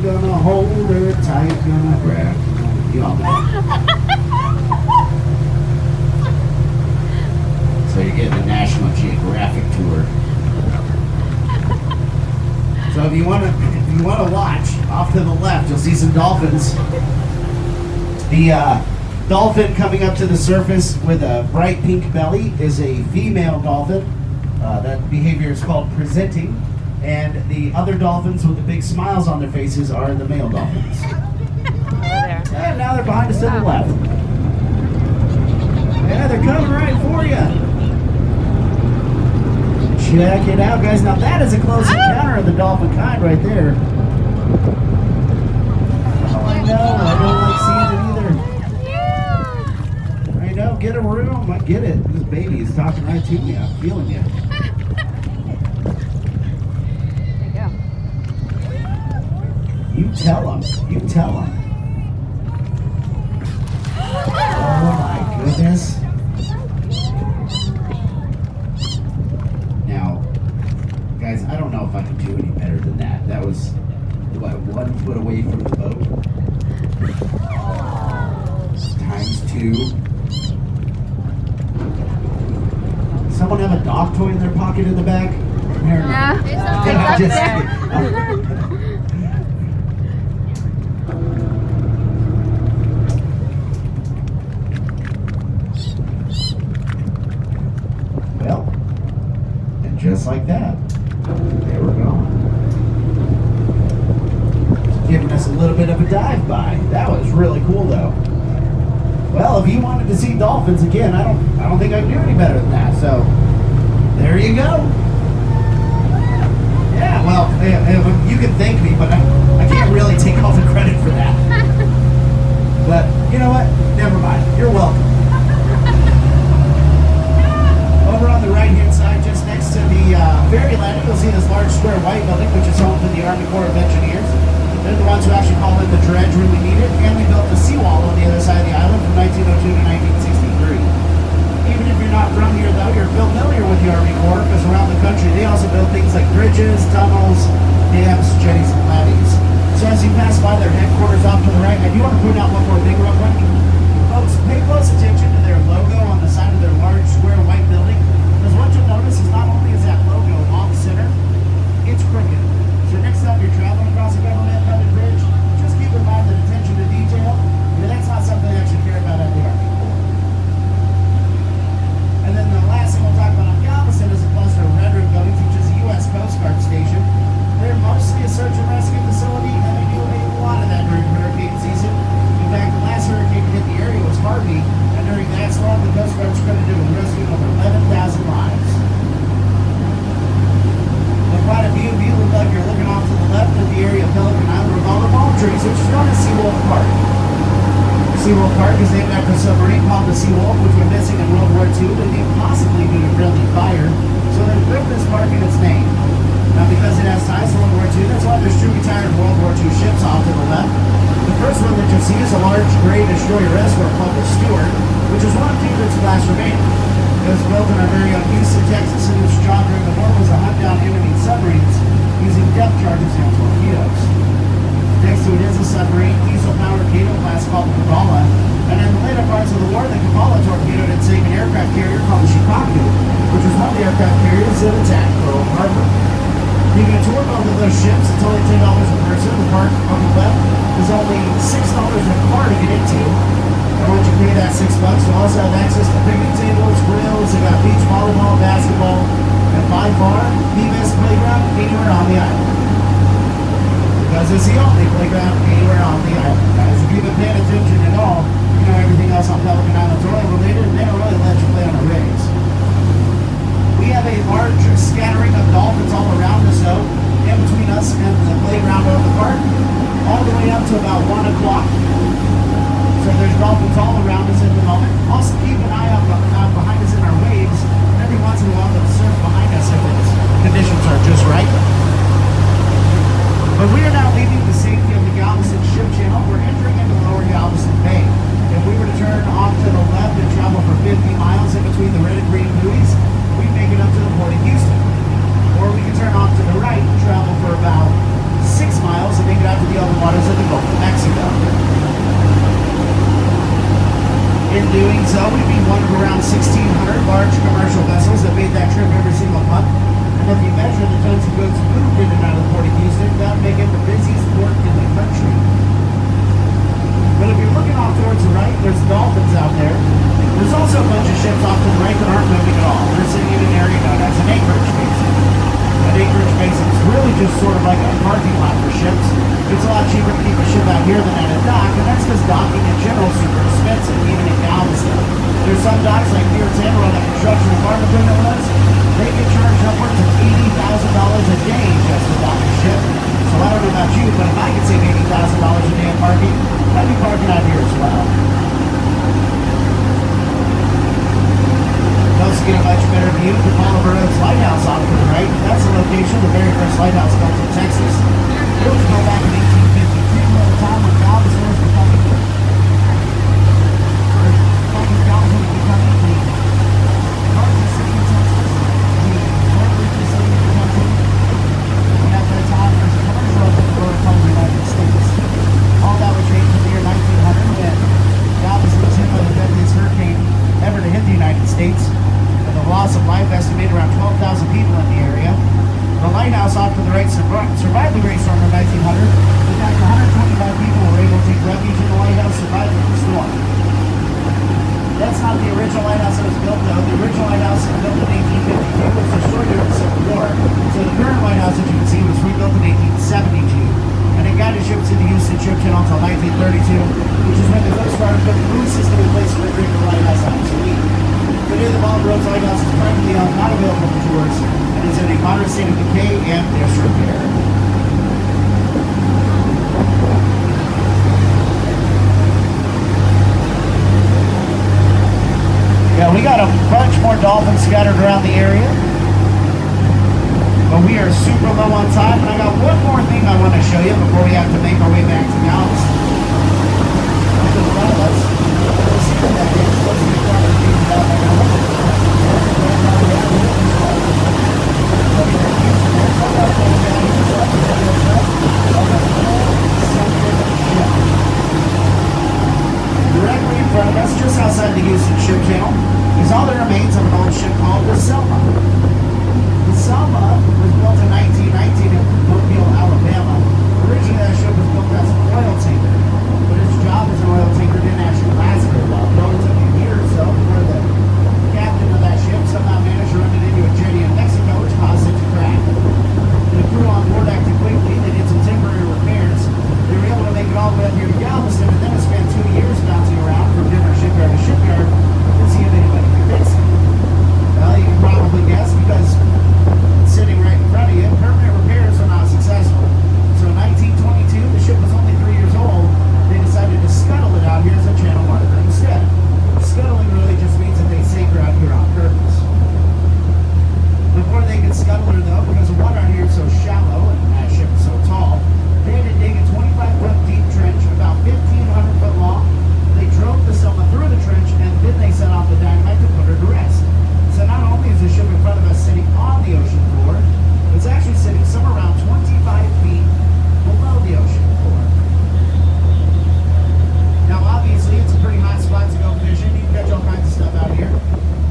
gonna hold her tight, gonna grab. You all know. So you're getting a National Geographic tour. So if you want to watch, off to the left, you'll see some dolphins. The dolphin coming up to the surface with a bright pink belly is a female dolphin. That behavior is called presenting. And the other dolphins with the big smiles on their faces are the male dolphins. And now they're behind us to the left. Yeah, they're coming right for you. Check it out, guys. Now that is a close encounter of the dolphin kind right there. Oh, I know. I don't like seeing it either. I know. Get a room. I get it. This baby is talking right to me. I'm feeling you. You tell him. You tell him. Oh my goodness. Now, guys, I don't know if I can do any better than that. That was, what, 1 foot away from the boat? Times 2. Someone have a dog toy in their pocket in the back? Yeah, it's up there. Well, and just like that, they were gone. Just giving us a little bit of a dive by. That was really cool, though. Well, if you wanted to see dolphins again, I don't think I can do any better than that. So there you go. Yeah, well, you can thank me, but I can't really take all the credit for that. But you know what? Never mind. You're welcome. Over on the right-hand side, just next to the ferry landing, you'll see this large square white building, which is home to the Army Corps of Engineers. They're the ones who actually call it the dredge when we need it, and we built the seawall on the other side of the island from 1902 to 1963. Even if you're not from here, though, you're familiar with the Army Corps, because around the country they also build things like bridges, tunnels, dams, jetties, and levees. So as you pass by their headquarters off to the right, I do want to point out one more thing real quick. Folks, pay close attention to their logo on the side of their large square white building, because what you'll notice is not only is that logo off center, it's crooked. So next time you're traveling across a government-funded bridge, just keep in mind that attention to detail, that's not something they actually care about at the Army Corps. And then the last thing we'll talk about on Galveston is a cluster of Red Room buildings, which is a U.S. Coast Guard station. They're mostly a search and rescue facility, and they do a lot of that during hurricane season. In fact, the last hurricane to hit the area was Harvey, and during that storm, the Coast Guard was credited with rescuing over 11,000 lives. And quite a few of you look like you're looking off to the left of the area of Pelican Island with all the palm trees, which is known as Seawolf Park. Seawolf Park is named after a submarine called the Seawolf, which went missing in World War II, and possibly due to friendly fire. So they put this park in its name. Now, because it has ties to World War II, that's why there's two retired World War II ships off to the left. The first one that you'll see is a large gray destroyer escort called the Stewart, which is one of David's last remaining. It was built in our very own Houston, Texas, and its job during the war was to hunt down enemy submarines using depth charges and torpedoes. Next to it is a submarine, diesel-powered torpedo class called the Kabbalah, and in the later parts of the war, the Kabbalah torpedoed and sank an aircraft carrier called the Shikoku, which was one of the aircraft carriers that attacked Pearl Harbor. You can tour both of those ships. It's only $10 a person. The park on the left is only $6 a car to get into. And once you pay that $6, you'll also have access to picnic tables, grills. They got beach volleyball, basketball, and by far the best playground anywhere on the island. Because it's the only playground anywhere on the island. Guys, if you've been paying attention at all, you know everything else on Pelican Island's oil related, and they don't really let you play on the rigs. We have a large scattering of dolphins all around us, though, in between us and the playground of the park, all the way up to about 1 o'clock. So there's dolphins all around us at the moment. Also keep an eye out behind us in our waves. Every once in a while they'll surf behind us if its conditions are just right. But we are now leaving the safety of the Galveston Ship Channel. We're entering into Lower Galveston Bay. If we were to turn off to the left and travel for 50 miles in between the red and green buoys, we'd make it up to the port of Houston. Or we could turn off to the right and travel for about 6 miles and make it out to the Elba a lot cheaper to keep a ship out here than at a dock, and that's because docking in general is super expensive, even in Galveston. There's some docks like Pier 10 where the construction department building was, they get charged upwards of $80,000 a day just to dock a ship. So I don't know about you, but if I could save $80,000 a day in parking, I'd be parking out here as well. You also get a much better view from Oliver Oaks Lighthouse off to the right. That's the location of the very first lighthouse built in Texas. It was built back in 1852 at the time when Galveston was becoming the largest city in Texas, the third richest city in the country, and at that time there was a commercial open from the United States. All that would change in the year 1900 when Galveston was hit by the deadliest hurricane ever to hit the United States, with a loss of life estimated around 12,000 people in the area. The lighthouse off to the right survived the great storm of 1900. In fact, 125 people were able to take refuge in the lighthouse, surviving the storm. That's not the original lighthouse that was built, though. The original lighthouse was built in 1852, was destroyed during the Civil War. So the current lighthouse, as you can see, was rebuilt in 1872. And it guided ships in the Houston Ship Channel until 1932, which is when the Coast Guard put the buoy system in place to bring the lighthouse out to sea. Today, the Oliver Oaks Lighthouse is privately owned, not available for tours, and is in a moderate state of decay and disrepair. Yeah, we got a bunch more dolphins scattered around the area, but we are super low on time, and I got one more thing I want to show you before we have to make our way back to Galveston. Look in front of us. You'll see that it's supposed to be properly down there. Directly in front of us, just outside the Houston Ship Channel, is all the remains of an old ship called the Selma. The Selma was built in 1919 in Mobile, Alabama. Originally, that ship was built as an oil tanker, but its job as an oil tanker didn't actually last very long. Though it took a year or so before the captain of that ship somehow managed to run it into a jetty in Mexico, which caused it to crack. The crew on board acted quickly. They did some temporary repairs. They were able to make it all the way up here to Galveston, and then it spent 2 years bouncing around from different shipyard to shipyard to see if anybody could fix it. Well, you can probably guess, because it's sitting right in front of you, permanent repairs are not successful. So in 1922, the ship was only 3 years old. They decided to scuttle it out here as a channel marker instead. Scuttling really just means that they sank her out here on purpose. Before they could scuttle her, though, because the water out here is so shallow and that ship is so tall, they had to dig a 25-foot deep trench, about 1,500 foot long. They drove the Selma through the trench, and then they set off the dynamite to put her to rest. So not only is the ship in front of us sitting on the ocean floor, it's actually sitting somewhere around 25 feet below the ocean floor. Now, obviously, it's a pretty hot spot to go fishing. You can catch all kinds of stuff out here.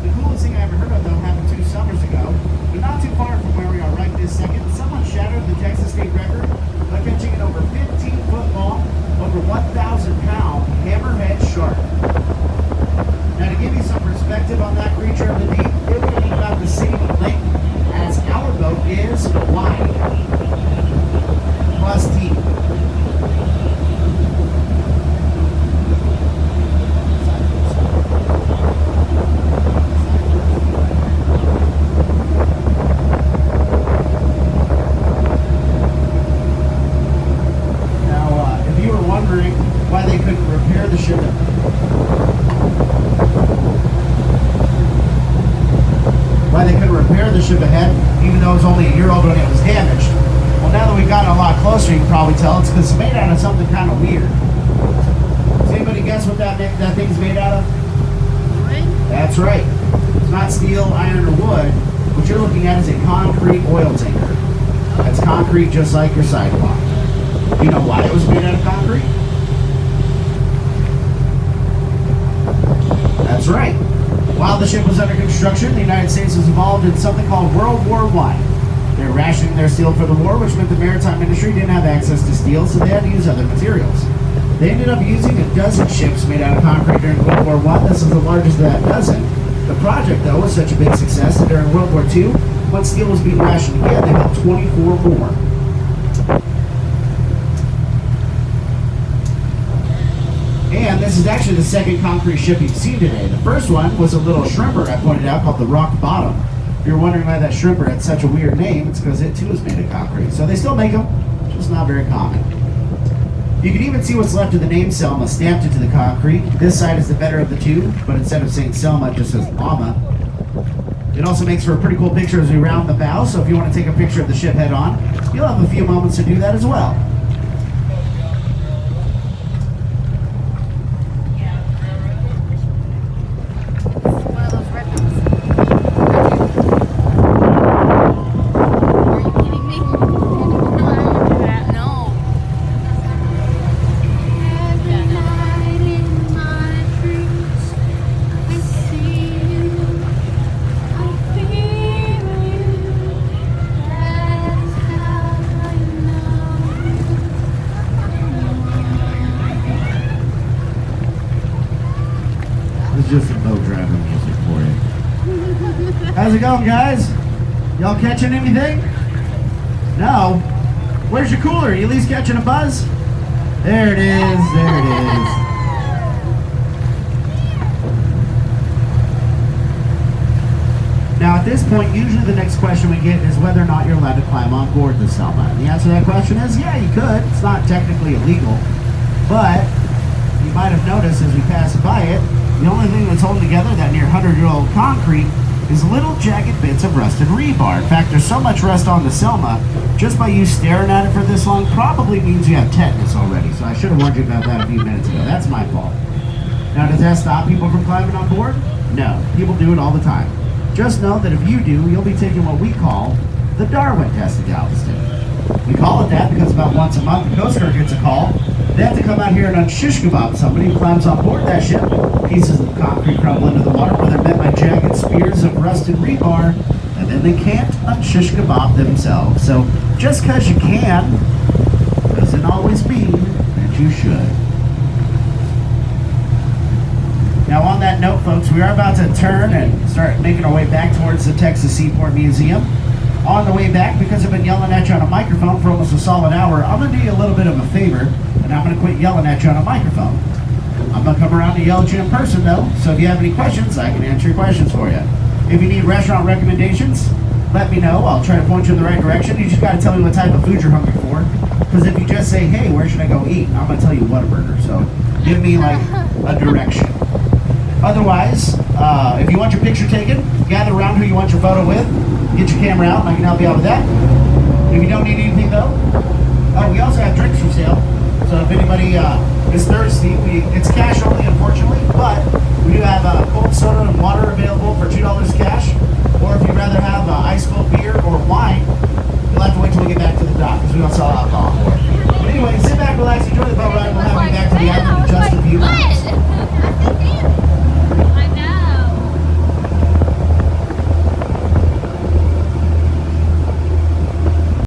The coolest thing I ever heard of, though, happened 2 summers ago, but not too far from where we are right this second. Someone shattered the Texas state record by catching an over 15-foot long, over 1,000-pound hammerhead shark. Now, to give you some perspective on that creature of the deep, it would be about the same length as our boat is wide, plus deep. Why they couldn't repair the ship. Why they couldn't repair the ship ahead, even though it was only a year old when it was damaged. Well, now that we've gotten a lot closer, you can probably tell it's because it's made out of something kind of weird. Does anybody guess what that thing's made out of? Wood? That's right. It's not steel, iron, or wood. What you're looking at is a concrete oil tanker. That's concrete just like your sidewalk. You know why it was made out of concrete? That's right. While the ship was under construction, the United States was involved in something called World War I. They were rationing their steel for the war, which meant the maritime industry didn't have access to steel, so they had to use other materials. They ended up using a dozen ships made out of concrete during World War I. This is the largest of that dozen. The project, though, was such a big success that during World War II, when steel was being rationed again, they built 24 more. And this is actually the second concrete ship you've seen today. The first one was a little shrimper I pointed out called the Rock Bottom. If you're wondering why that shrimper had such a weird name, it's because it too is made of concrete. So they still make them, just not very common. You can even see what's left of the name Selma stamped into the concrete. This side is the better of the two, but instead of saying Selma, it just says Llama. It also makes for a pretty cool picture as we round the bow, so if you want to take a picture of the ship head on, you'll have a few moments to do that as well. It's just some boat driving music for you. How's it going, guys? Y'all catching anything? No? Where's your cooler? You at least catching a buzz? There it is, there it is. Now at this point, usually the next question we get is whether or not you're allowed to climb on board the Selma. And the answer to that question is, yeah, you could. It's not technically illegal. But you might have noticed as we pass by it, the only thing that's holding together that near 100-year-old concrete is little jagged bits of rusted rebar. In fact, there's so much rust on the Selma, just by you staring at it for this long probably means you have tetanus already. So I should have warned you about that a few minutes ago. That's my fault. Now, does that stop people from climbing on board? No. People do it all the time. Just know that if you do, you'll be taking what we call the Darwin test at Galveston. We call it that because about once a month the Coast Guard gets a call. They have to come out here and unshish kebab somebody who climbs on board that ship. Pieces of concrete crumble into the water where they're met by jagged spears of rusted rebar, and then they can't unshish kebab themselves. So just because you can doesn't always mean that you should. Now on that note, folks, we are about to turn and start making our way back towards the Texas Seaport Museum. On the way back, because I've been yelling at you on a microphone for almost a solid hour, I'm going to do you a little bit of a favor, and I'm going to quit yelling at you on a microphone. I'm going to come around and yell at you in person, though, so if you have any questions, I can answer your questions for you. If you need restaurant recommendations, let me know. I'll try to point you in the right direction. You just got to tell me what type of food you're hungry for, because if you just say, hey, where should I go eat, I'm going to tell you Whataburger, so give me, like, a direction. Otherwise, if you want your picture taken, gather around who you want your photo with. Get your camera out and I can help you out with that. If you don't need anything though, we also have drinks for sale. So if anybody is thirsty, it's cash only unfortunately, but we do have cold soda and water available for $2 cash. Or if you'd rather